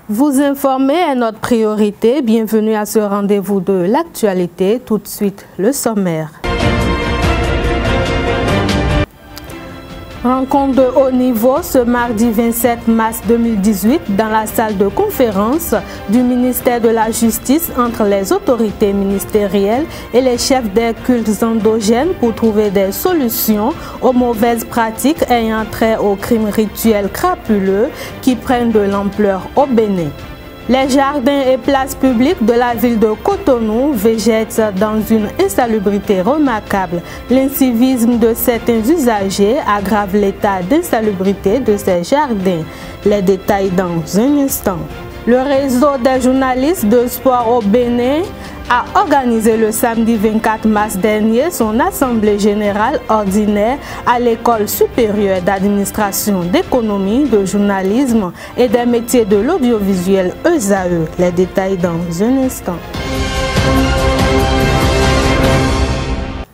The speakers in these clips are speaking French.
Vous informer est notre priorité. Bienvenue à ce rendez-vous de l'actualité. Tout de suite, le sommaire. Rencontre de haut niveau ce mardi 27 mars 2018 dans la salle de conférence du ministère de la Justice entre les autorités ministérielles et les chefs des cultes endogènes pour trouver des solutions aux mauvaises pratiques ayant trait aux crimes rituels crapuleux qui prennent de l'ampleur au Bénin. Les jardins et places publiques de la ville de Cotonou végètent dans une insalubrité remarquable. L'incivisme de certains usagers aggrave l'état d'insalubrité de ces jardins. Les détails dans un instant. Le réseau des journalistes de sport au Bénin a organisé le samedi 24 mars dernier son assemblée générale ordinaire à l'École supérieure d'administration d'économie, de journalisme et des métiers de l'audiovisuel ESAE. Les détails dans un instant.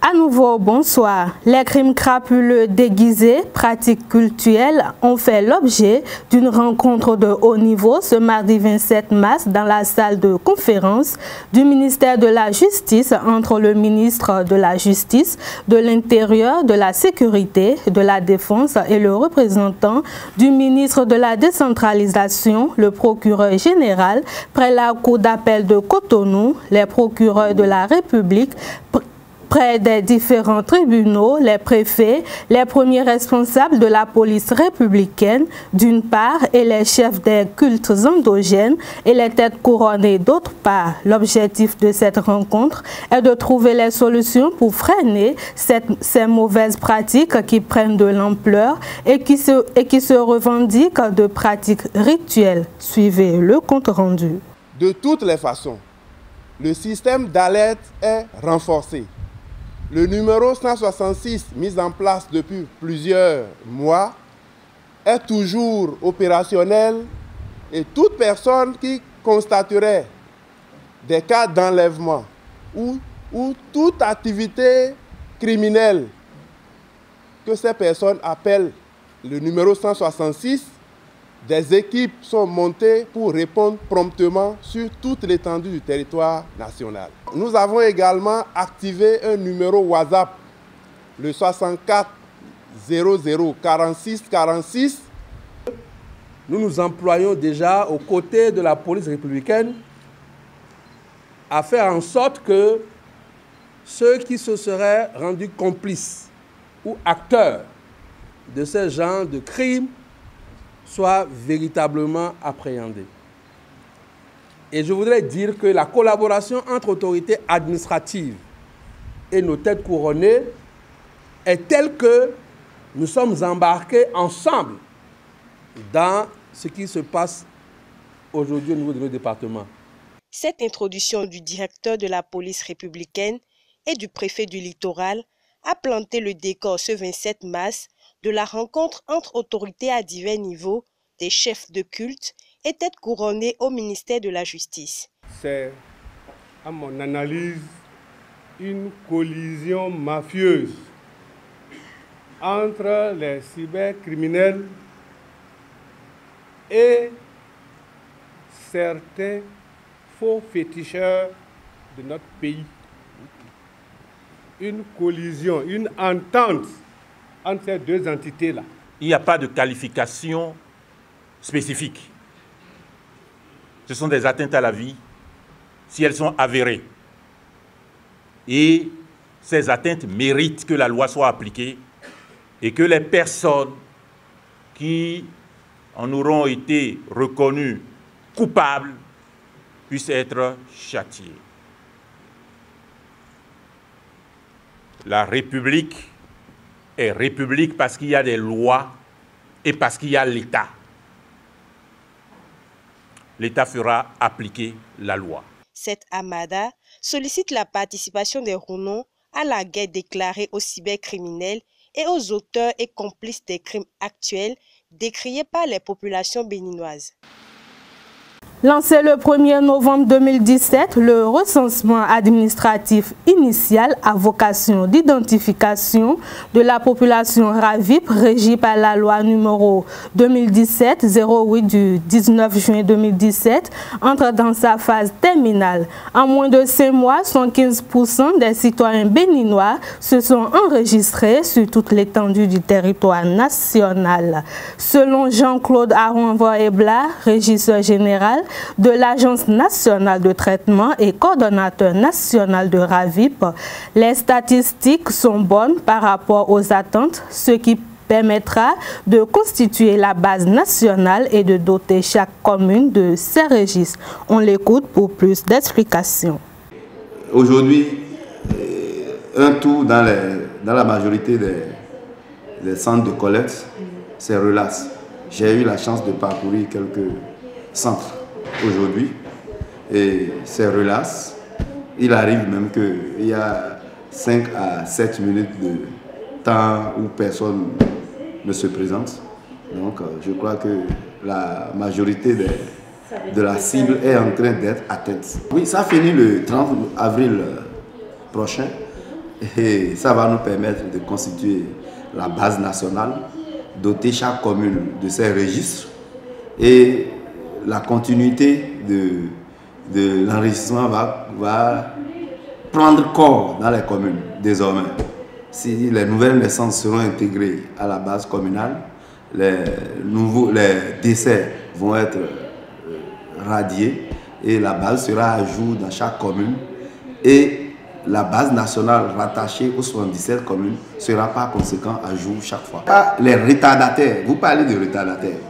À nouveau, bonsoir. Les crimes crapuleux déguisés, pratiques cultuelles, ont fait l'objet d'une rencontre de haut niveau ce mardi 27 mars dans la salle de conférence du ministère de la Justice entre le ministre de la Justice, de l'Intérieur, de la Sécurité, de la Défense et le représentant du ministre de la Décentralisation, le procureur général, près la Cour d'appel de Cotonou, les procureurs de la République, près des différents tribunaux, les préfets, les premiers responsables de la police républicaine, d'une part, et les chefs des cultes endogènes et les têtes couronnées, d'autre part. L'objectif de cette rencontre est de trouver les solutions pour freiner ces mauvaises pratiques qui prennent de l'ampleur et qui se revendiquent de pratiques rituelles. Suivez le compte rendu. De toutes les façons, le système d'alerte est renforcé. Le numéro 166, mis en place depuis plusieurs mois, est toujours opérationnel et toute personne qui constaterait des cas d'enlèvement ou toute activité criminelle que ces personnes appellent le numéro 166, des équipes sont montées pour répondre promptement sur toute l'étendue du territoire national. Nous avons également activé un numéro WhatsApp, le 64 00 46 46. Nous nous employons déjà aux côtés de la police républicaine à faire en sorte que ceux qui se seraient rendus complices ou acteurs de ce genre de crimes soient véritablement appréhendés. Et je voudrais dire que la collaboration entre autorités administratives et nos têtes couronnées est telle que nous sommes embarqués ensemble dans ce qui se passe aujourd'hui au niveau de nos départements. Cette introduction du directeur de la police républicaine et du préfet du littoral a planté le décor ce 27 mars de la rencontre entre autorités à divers niveaux, des chefs de culte et têtes couronnées au ministère de la Justice. C'est, à mon analyse, une collision mafieuse entre les cybercriminels et certains faux féticheurs de notre pays. Une collision, une entente entre ces deux entités-là. Il n'y a pas de qualification spécifique. Ce sont des atteintes à la vie si elles sont avérées. Et ces atteintes méritent que la loi soit appliquée et que les personnes qui en auront été reconnues coupables puissent être châtiées. La République est République parce qu'il y a des lois et parce qu'il y a l'État. L'État fera appliquer la loi. Cette amada sollicite la participation des Rouennais à la guerre déclarée aux cybercriminels et aux auteurs et complices des crimes actuels décriés par les populations béninoises. Lancé le 1er novembre 2017, le recensement administratif initial à vocation d'identification de la population RAVIP régie par la loi numéro 2017-08 du 19 juin 2017 entre dans sa phase terminale. En moins de 5 mois, 115% des citoyens béninois se sont enregistrés sur toute l'étendue du territoire national. Selon Jean-Claude Aron-Voebla, régisseur général de l'Agence nationale de traitement et coordonnateur national de RAVIP, les statistiques sont bonnes par rapport aux attentes, ce qui permettra de constituer la base nationale et de doter chaque commune de ses registres. On l'écoute pour plus d'explications. Aujourd'hui, un tour dans la majorité des centres de collecte, c'est Relace. J'ai eu la chance de parcourir quelques centres aujourd'hui et c'est Relace. Il arrive même qu'il y a 5 à 7 minutes de temps où personne ne se présente. Donc je crois que la majorité de la cible est en train d'être atteinte. Oui, ça finit le 30 avril prochain et ça va nous permettre de constituer la base nationale, doter chaque commune de ses registres et la continuité de l'enregistrement va prendre corps dans les communes désormais. Si les nouvelles naissances seront intégrées à la base communale, les décès vont être radiés et la base sera à jour dans chaque commune et la base nationale rattachée aux 77 communes sera par conséquent à jour chaque fois. Les retardataires, vous parlez de retardataires.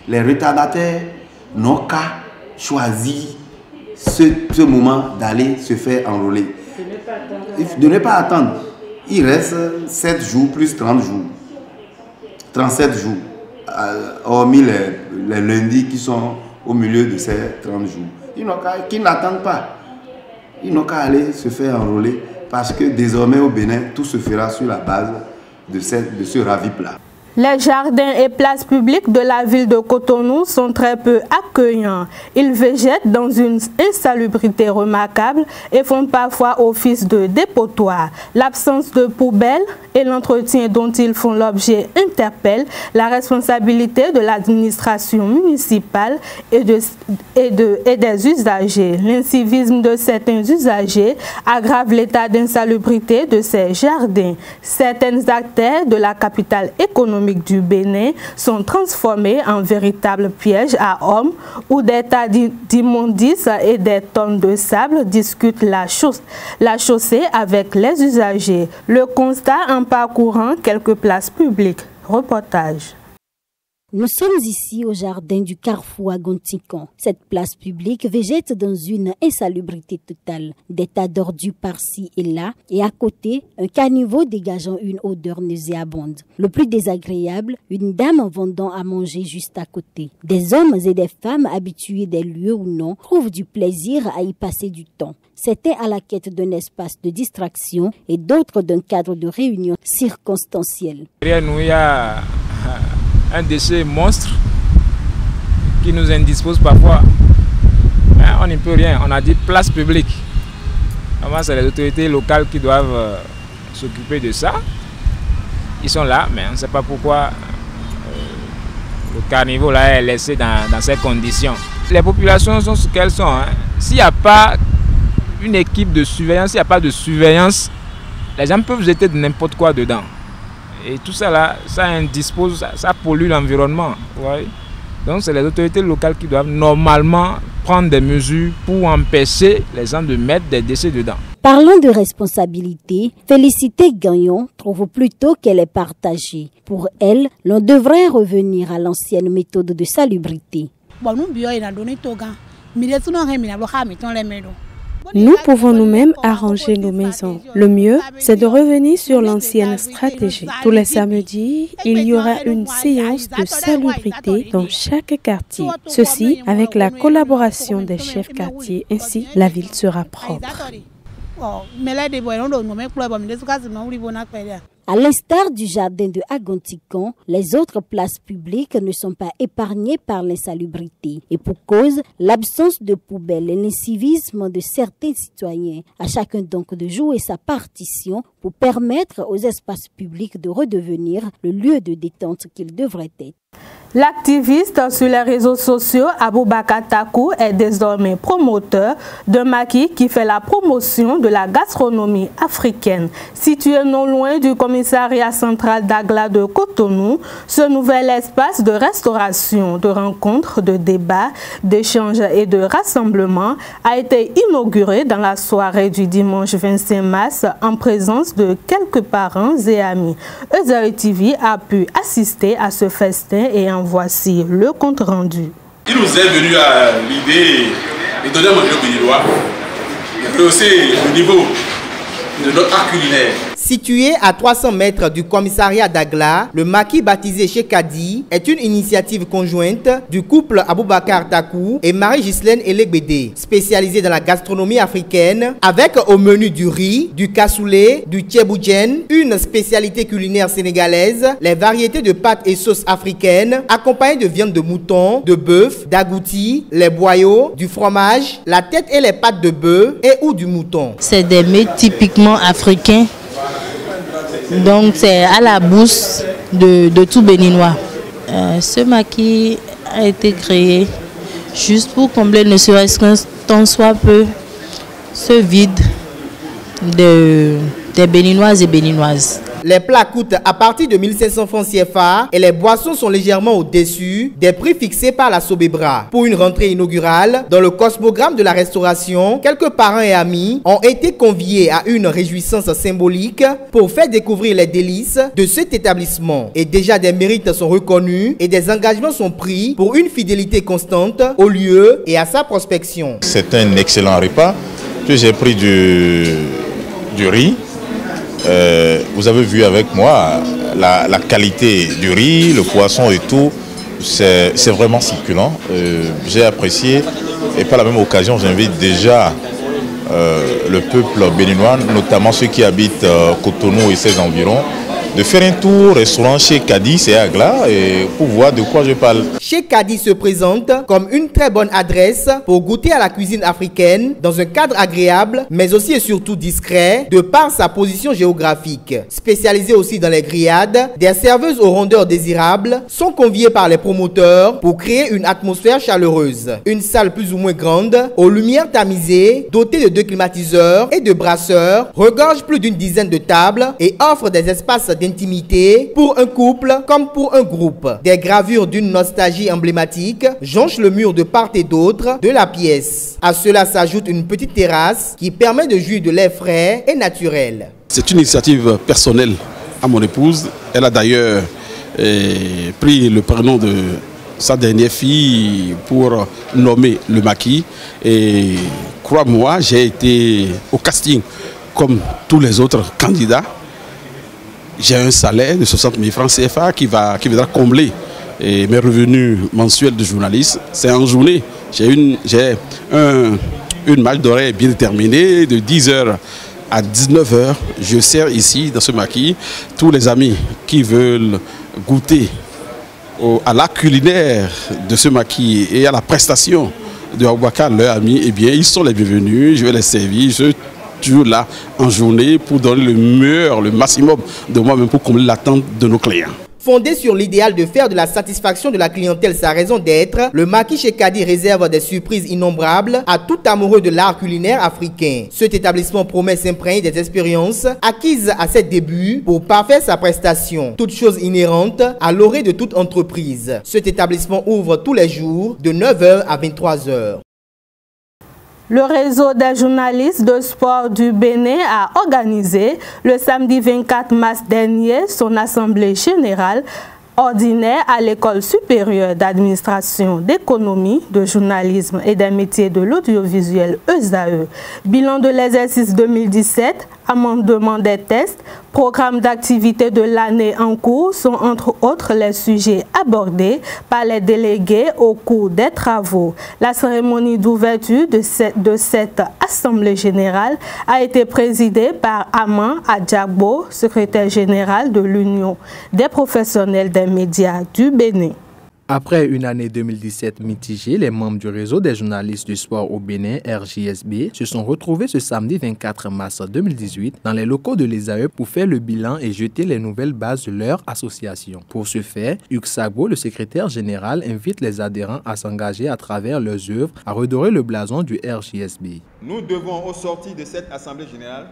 Les retardataires n'ont qu'à choisir ce moment d'aller se faire enrôler. De ne pas attendre. Il reste 7 jours plus 30 jours. 37 jours. Hormis les lundis qui sont au milieu de ces 30 jours. Qui n'attendent pas. Ils n'ont qu'à aller se faire enrôler parce que désormais au Bénin, tout se fera sur la base de ce RAVIP-là. Les jardins et places publiques de la ville de Cotonou sont très peu accueillants. Ils végètent dans une insalubrité remarquable et font parfois office de dépotoir. L'absence de poubelles et l'entretien dont ils font l'objet interpellent la responsabilité de l'administration municipale et des usagers. L'incivisme de certains usagers aggrave l'état d'insalubrité de ces jardins. Certaines artères de la capitale économique du Bénin sont transformés en véritables pièges à hommes où des tas d'immondices et des tonnes de sable discutent la chaussée avec les usagers. Le constat en parcourant quelques places publiques. Reportage. Nous sommes ici au jardin du Carrefour à Gontican. Cette place publique végète dans une insalubrité totale. Des tas d'ordures par-ci et là, et à côté, un caniveau dégageant une odeur nauséabonde. Le plus désagréable, une dame vendant à manger juste à côté. Des hommes et des femmes habitués des lieux ou non trouvent du plaisir à y passer du temps. C'était à la quête d'un espace de distraction et d'autres d'un cadre de réunion circonstanciel. Derrière nous, il y a un déchet monstre qui nous indispose parfois. On n'y peut rien. On a dit place publique. Normalement, c'est les autorités locales qui doivent s'occuper de ça. Ils sont là, mais on ne sait pas pourquoi le carnivore là est laissé dans ces conditions. Les populations sont ce qu'elles sont. S'il n'y a pas une équipe de surveillance, s'il n'y a pas de surveillance, les gens peuvent jeter de n'importe quoi dedans. Et tout ça là, ça indispose, ça pollue l'environnement. Ouais. Donc c'est les autorités locales qui doivent normalement prendre des mesures pour empêcher les gens de mettre des déchets dedans. Parlant de responsabilité, Félicité Gagnon trouve plutôt qu'elle est partagée. Pour elle, l'on devrait revenir à l'ancienne méthode de salubrité. Nous pouvons nous-mêmes arranger nos maisons. Le mieux, c'est de revenir sur l'ancienne stratégie. Tous les samedis, il y aura une séance de salubrité dans chaque quartier. Ceci avec la collaboration des chefs quartiers. Ainsi, la ville sera propre. À l'instar du jardin de Agontikon, les autres places publiques ne sont pas épargnées par l'insalubrité. Et pour cause, l'absence de poubelles et l'incivisme de certains citoyens. À chacun donc de jouer sa partition pour permettre aux espaces publics de redevenir le lieu de détente qu'ils devraient être. L'activiste sur les réseaux sociaux Aboubakar Takou est désormais promoteur d'un maquis qui fait la promotion de la gastronomie africaine. Situé non loin du commissariat central d'Agla de Cotonou, ce nouvel espace de restauration, de rencontres, de débats, d'échanges et de rassemblements a été inauguré dans la soirée du dimanche 25 mars en présence de quelques parents et amis. Ezaï TV a pu assister à ce festin et en voici le compte rendu. Il nous est venu à l'idée de donner à manger aux Béninois, de rehausser le niveau de notre art culinaire. Situé à 300 mètres du commissariat d'Agla, le maquis baptisé Chekadi est une initiative conjointe du couple Aboubakar Takou et Marie-Ghislaine Elegbede, spécialisée dans la gastronomie africaine, avec au menu du riz, du cassoulet, du tchéboujen, une spécialité culinaire sénégalaise, les variétés de pâtes et sauces africaines, accompagnées de viande de mouton, de bœuf, d'agouti, les boyaux, du fromage, la tête et les pattes de bœuf et ou du mouton. C'est des mets typiquement africains. Donc c'est à la bouche de tout Béninois. Ce maquis a été créé juste pour combler ne serait-ce qu'un tant soit peu ce vide des Béninoises et Béninoises. Les plats coûtent à partir de 1500 francs CFA et les boissons sont légèrement au-dessus des prix fixés par la Sobebra. Pour une rentrée inaugurale, dans le cosmogramme de la restauration, quelques parents et amis ont été conviés à une réjouissance symbolique pour faire découvrir les délices de cet établissement. Et déjà des mérites sont reconnus et des engagements sont pris pour une fidélité constante au lieu et à sa prospection. C'est un excellent repas que j'ai pris du riz. Vous avez vu avec moi la qualité du riz, le poisson et tout, c'est vraiment succulent. J'ai apprécié et par la même occasion j'invite déjà le peuple béninois, notamment ceux qui habitent Cotonou et ses environs, de faire un tour restaurant chez Cadiz et Agla et pour voir de quoi je parle. Chez Cadiz se présente comme une très bonne adresse pour goûter à la cuisine africaine dans un cadre agréable mais aussi et surtout discret de par sa position géographique. Spécialisée aussi dans les grillades, des serveuses aux rondeurs désirables sont conviées par les promoteurs pour créer une atmosphère chaleureuse. Une salle plus ou moins grande, aux lumières tamisées, dotée de 2 climatiseurs et de brasseurs, regorge plus d'une dizaine de tables et offre des espaces d'intimité pour un couple comme pour un groupe. Des gravures d'une nostalgie emblématique jonchent le mur de part et d'autre de la pièce. À cela s'ajoute une petite terrasse qui permet de jouir de l'air frais et naturel. C'est une initiative personnelle à mon épouse. Elle a d'ailleurs pris le prénom de sa dernière fille pour nommer le maquis. Et crois-moi, j'ai été au casting comme tous les autres candidats. J'ai un salaire de 60 000 francs CFA qui viendra combler mes revenus mensuels de journaliste. C'est en journée. J'ai une marge d'horaire bien déterminée de 10h à 19h. Je sers ici dans ce maquis. Tous les amis qui veulent goûter à l'art culinaire de ce maquis et à la prestation de Aboubakar, leurs amis, eh bien, ils sont les bienvenus. Je vais les servir. Toujours là en journée pour donner le meilleur, le maximum de moi-même pour combler l'attente de nos clients. Fondé sur l'idéal de faire de la satisfaction de la clientèle sa raison d'être, le maquis Chekadi réserve des surprises innombrables à tout amoureux de l'art culinaire africain. Cet établissement promet s'imprégner des expériences acquises à ses débuts pour parfaire sa prestation, toute chose inhérente à l'orée de toute entreprise. Cet établissement ouvre tous les jours de 9h à 23h. Le réseau des journalistes de sport du Bénin a organisé le samedi 24 mars dernier son assemblée générale ordinaire à l'École supérieure d'administration, d'économie, de journalisme et des métiers de l'audiovisuel ESAE. Bilan de l'exercice 2017 amendement des tests, programme d'activité de l'année en cours sont entre autres les sujets abordés par les délégués au cours des travaux. La cérémonie d'ouverture de cette Assemblée générale a été présidée par Aman Adjagbo, secrétaire général de l'Union des professionnels des médias du Bénin. Après une année 2017 mitigée, les membres du réseau des journalistes du sport au Bénin, RJSB, se sont retrouvés ce samedi 24 mars 2018 dans les locaux de l'ESAE pour faire le bilan et jeter les nouvelles bases de leur association. Pour ce faire, Hugues Sagbo, le secrétaire général, invite les adhérents à s'engager à travers leurs œuvres à redorer le blason du RJSB. Nous devons, au sortir de cette Assemblée générale,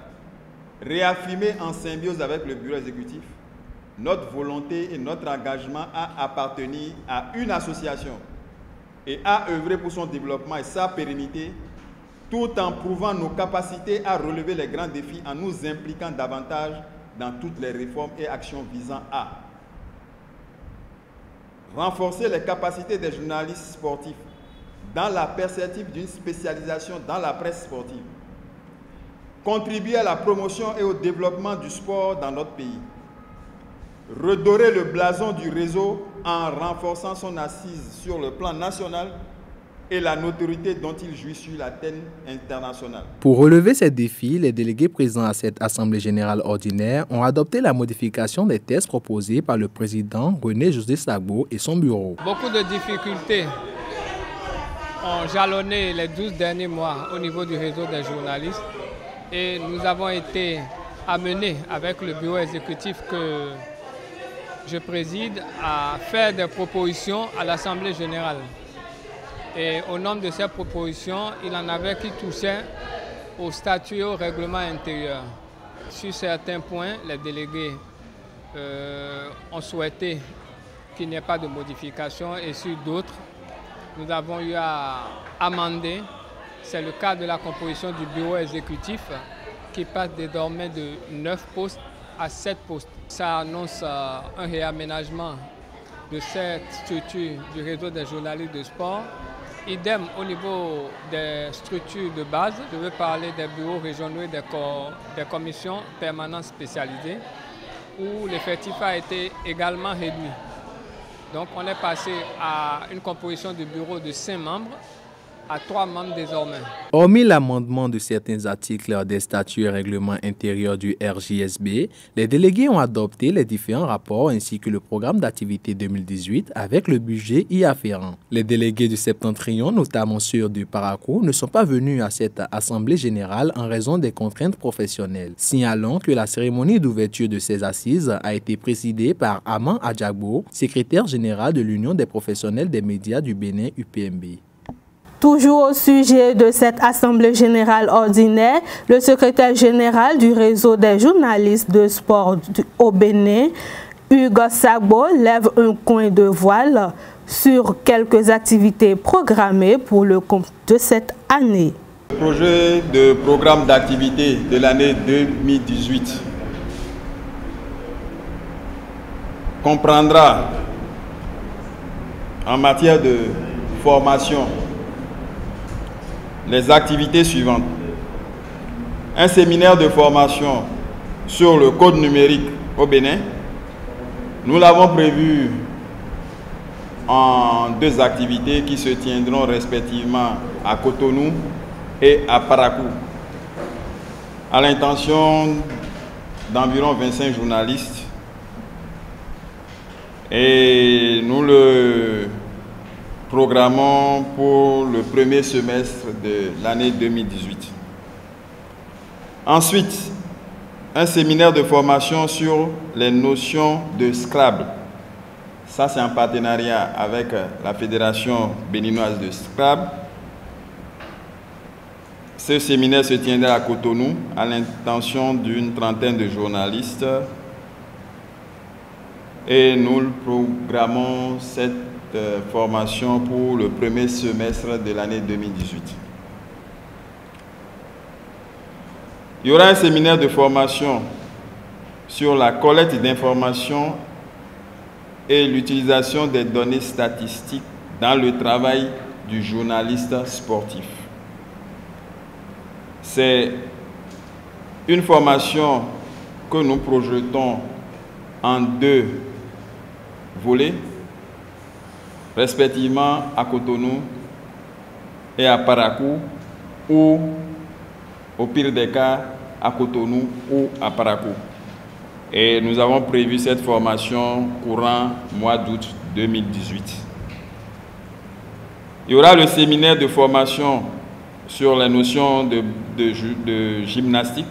réaffirmer en symbiose avec le bureau exécutif notre volonté et notre engagement à appartenir à une association et à œuvrer pour son développement et sa pérennité, tout en prouvant nos capacités à relever les grands défis en nous impliquant davantage dans toutes les réformes et actions visant à renforcer les capacités des journalistes sportifs dans la perspective d'une spécialisation dans la presse sportive, contribuer à la promotion et au développement du sport dans notre pays, redorer le blason du réseau en renforçant son assise sur le plan national et la notoriété dont il jouit sur la scène internationale. Pour relever ces défis, les délégués présents à cette Assemblée générale ordinaire ont adopté la modification des tests proposés par le président René-José Sagbo et son bureau. Beaucoup de difficultés ont jalonné les 12 derniers mois au niveau du réseau des journalistes et nous avons été amenés avec le bureau exécutif que je préside à faire des propositions à l'Assemblée générale. Et au nombre de ces propositions, il en avait qui touchaient au statut et au règlement intérieur. Sur certains points, les délégués ont souhaité qu'il n'y ait pas de modification et sur d'autres, nous avons eu à amender. C'est le cas de la composition du bureau exécutif qui passe désormais de 9 postes à 7 postes. Ça annonce un réaménagement de cette structure du réseau des journalistes de sport. Idem au niveau des structures de base. Je veux parler des bureaux régionaux et des commissions permanentes spécialisées où l'effectif a été également réduit. Donc on est passé à une composition du bureau de 5 membres à 3 membres désormais. Hormis l'amendement de certains articles des statuts et règlements intérieurs du RJSB, les délégués ont adopté les différents rapports ainsi que le programme d'activité 2018 avec le budget y afférent. Les délégués du Septentrion, notamment ceux du Parakou, ne sont pas venus à cette assemblée générale en raison des contraintes professionnelles. Signalons que la cérémonie d'ouverture de ces assises a été présidée par Aman Adjagbo, secrétaire général de l'Union des professionnels des médias du Bénin UPMB. Toujours au sujet de cette Assemblée générale ordinaire, le secrétaire général du réseau des journalistes de sport au Bénin, Hugues Sagbo, lève un coin de voile sur quelques activités programmées pour le compte de cette année. Le projet de programme d'activité de l'année 2018 comprendra en matière de formation les activités suivantes. Un séminaire de formation sur le code numérique au Bénin. Nous l'avons prévu en 2 activités qui se tiendront respectivement à Cotonou et à Parakou, à l'intention d'environ 25 journalistes. Et nous le programmons pour le premier semestre de l'année 2018. Ensuite, un séminaire de formation sur les notions de Scrabble. Ça, c'est en partenariat avec la Fédération béninoise de Scrabble. Ce séminaire se tiendra à Cotonou à l'intention d'une trentaine de journalistes. Et nous programmons cette formation pour le premier semestre de l'année 2018. Il y aura un séminaire de formation sur la collecte d'informations et l'utilisation des données statistiques dans le travail du journaliste sportif. C'est une formation que nous projetons en 2 volets, respectivement à Cotonou et à Parakou, ou au pire des cas à Cotonou ou à Parakou. Et nous avons prévu cette formation courant mois d'août 2018. Il y aura le séminaire de formation sur les notions de gymnastique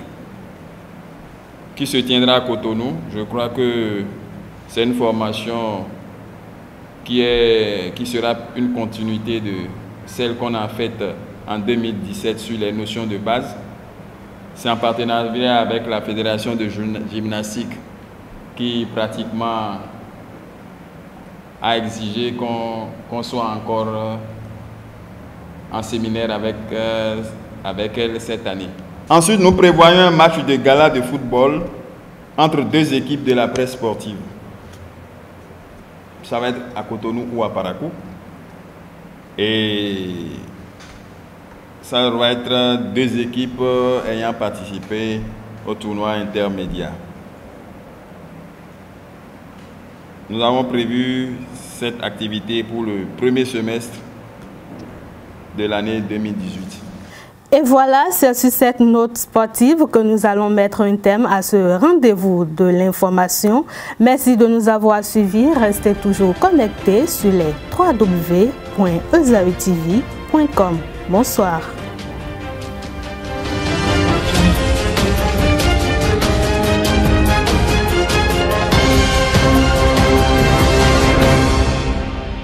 qui se tiendra à Cotonou. Je crois que c'est une formation qui sera une continuité de celle qu'on a faite en 2017 sur les notions de base. C'est en partenariat avec la Fédération de gymnastique qui pratiquement a exigé qu'on soit encore en séminaire avec elle cette année. Ensuite, nous prévoyons un match de gala de football entre 2 équipes de la presse sportive. Ça va être à Cotonou ou à Parakou. Et ça va être 2 équipes ayant participé au tournoi intermédiaire. Nous avons prévu cette activité pour le premier semestre de l'année 2018. Et voilà, c'est sur cette note sportive que nous allons mettre un terme à ce rendez-vous de l'information. Merci de nous avoir suivis. Restez toujours connectés sur les www.ezautv.com. Bonsoir.